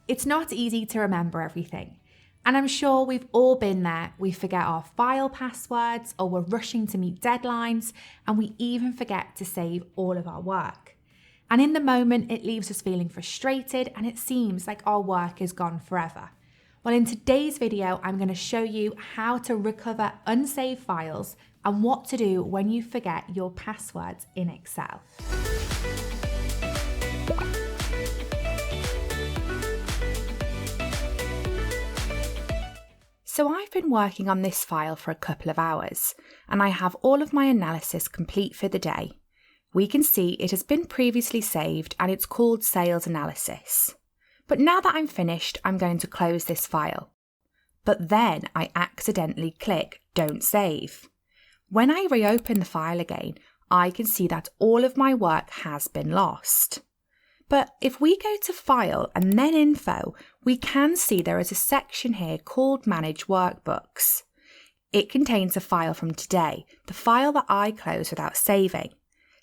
It's not easy to remember everything. And I'm sure we've all been there. We forget our file passwords, or we're rushing to meet deadlines, and we even forget to save all of our work. And in the moment, it leaves us feeling frustrated, and it seems like our work is gone forever. Well, in today's video, I'm going to show you how to recover unsaved files and what to do when you forget your passwords in Excel. So I've been working on this file for a couple of hours, and I have all of my analysis complete for the day. We can see it has been previously saved and it's called Sales Analysis. But now that I'm finished, I'm going to close this file. But then I accidentally click Don't Save. When I reopen the file again, I can see that all of my work has been lost. But if we go to File and then Info, we can see there is a section here called Manage Workbooks. It contains a file from today, the file that I closed without saving.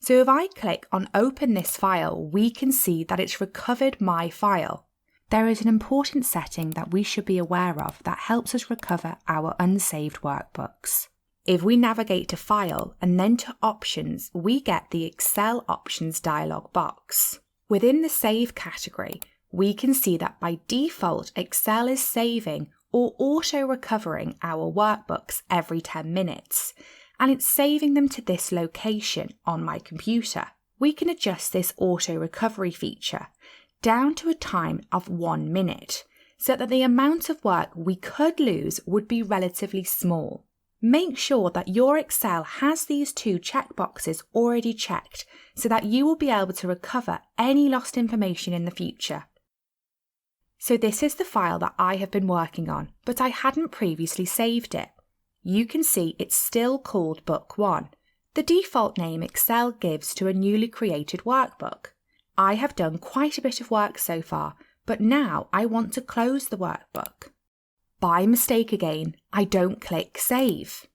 So if I click on Open this file, we can see that it's recovered my file. There is an important setting that we should be aware of that helps us recover our unsaved workbooks. If we navigate to File and then to Options, we get the Excel Options dialog box. Within the Save category, we can see that by default, Excel is saving or auto-recovering our workbooks every 10 minutes, and it's saving them to this location on my computer. We can adjust this auto-recovery feature down to a time of 1 minute, so that the amount of work we could lose would be relatively small. Make sure that your Excel has these two checkboxes already checked so that you will be able to recover any lost information in the future. So this is the file that I have been working on, but I hadn't previously saved it. You can see it's still called Book 1, the default name Excel gives to a newly created workbook. I have done quite a bit of work so far, but now I want to close the workbook. By mistake again, I don't click Save.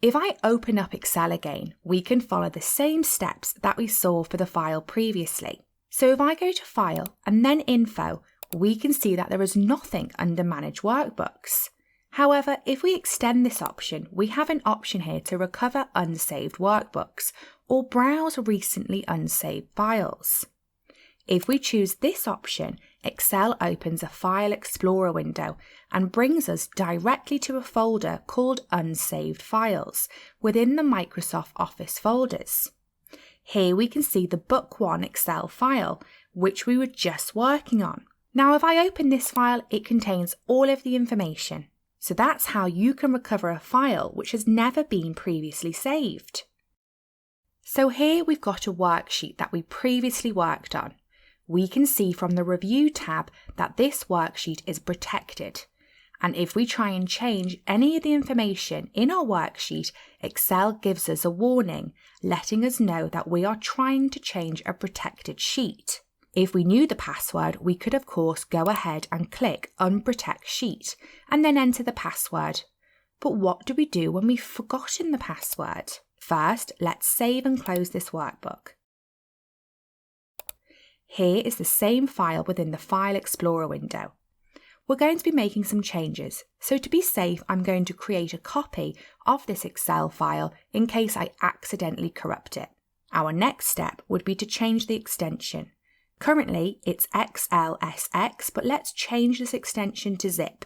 If I open up Excel again, we can follow the same steps that we saw for the file previously. So if I go to File and then Info, we can see that there is nothing under Manage Workbooks. However, if we extend this option, we have an option here to recover unsaved workbooks or browse recently unsaved files. If we choose this option, Excel opens a File Explorer window and brings us directly to a folder called Unsaved Files within the Microsoft Office folders. Here we can see the Book 1 Excel file, which we were just working on. Now if I open this file, it contains all of the information. So that's how you can recover a file which has never been previously saved. So here we've got a worksheet that we previously worked on. We can see from the Review tab that this worksheet is protected. And if we try and change any of the information in our worksheet, Excel gives us a warning, letting us know that we are trying to change a protected sheet. If we knew the password, we could of course go ahead and click Unprotect Sheet and then enter the password. But what do we do when we've forgotten the password? First, let's save and close this workbook. Here is the same file within the File Explorer window. We're going to be making some changes, so to be safe, I'm going to create a copy of this Excel file in case I accidentally corrupt it. Our next step would be to change the extension. Currently, it's XLSX, but let's change this extension to zip.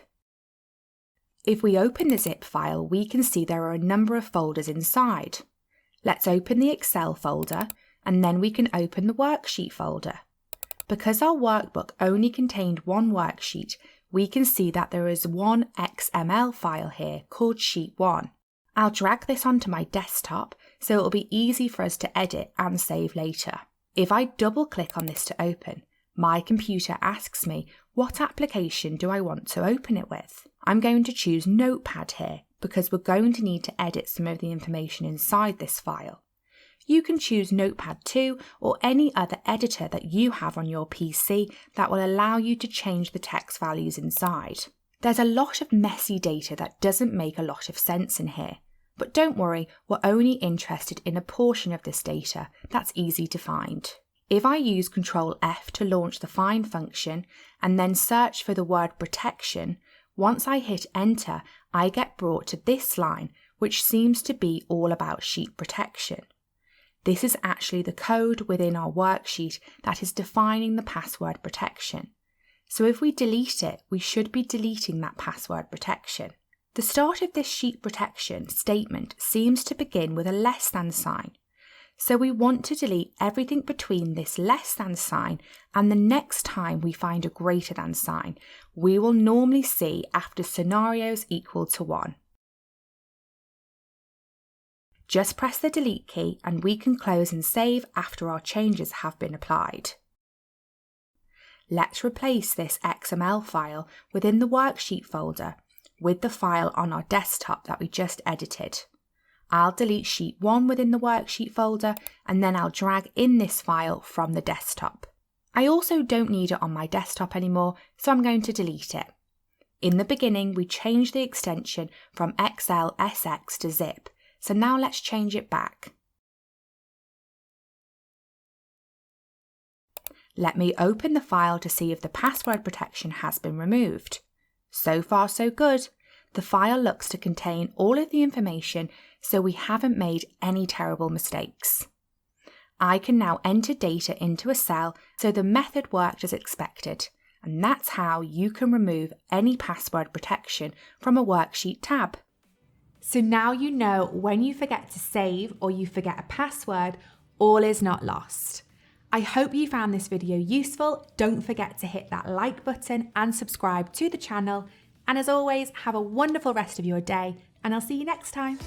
If we open the zip file, we can see there are a number of folders inside. Let's open the Excel folder, and then we can open the worksheet folder. Because our workbook only contained one worksheet, we can see that there is one XML file here called Sheet 1. I'll drag this onto my desktop so it will be easy for us to edit and save later. If I double click on this to open, my computer asks me what application do I want to open it with. I'm going to choose Notepad here because we're going to need to edit some of the information inside this file. You can choose Notepad 2 or any other editor that you have on your PC that will allow you to change the text values inside. There's a lot of messy data that doesn't make a lot of sense in here, but don't worry, we're only interested in a portion of this data that's easy to find. If I use Ctrl F to launch the find function and then search for the word protection, once I hit enter, I get brought to this line, which seems to be all about sheet protection. This is actually the code within our worksheet that is defining the password protection. So if we delete it, we should be deleting that password protection. The start of this sheet protection statement seems to begin with a less than sign. So we want to delete everything between this less than sign and the next time we find a greater than sign, we will normally see after scenarios equal to 1. Just press the delete key and we can close and save after our changes have been applied. Let's replace this XML file within the worksheet folder with the file on our desktop that we just edited. I'll delete sheet 1 within the worksheet folder and then I'll drag in this file from the desktop. I also don't need it on my desktop anymore, so I'm going to delete it. In the beginning, we changed the extension from XLSX to zip, so now let's change it back. Let me open the file to see if the password protection has been removed. So far so good. The file looks to contain all of the information, so we haven't made any terrible mistakes. I can now enter data into a cell so the method worked as expected, and that's how you can remove any password protection from a worksheet tab. So now you know when you forget to save or you forget a password, all is not lost. I hope you found this video useful. Don't forget to hit that like button and subscribe to the channel. And as always, have a wonderful rest of your day, and I'll see you next time.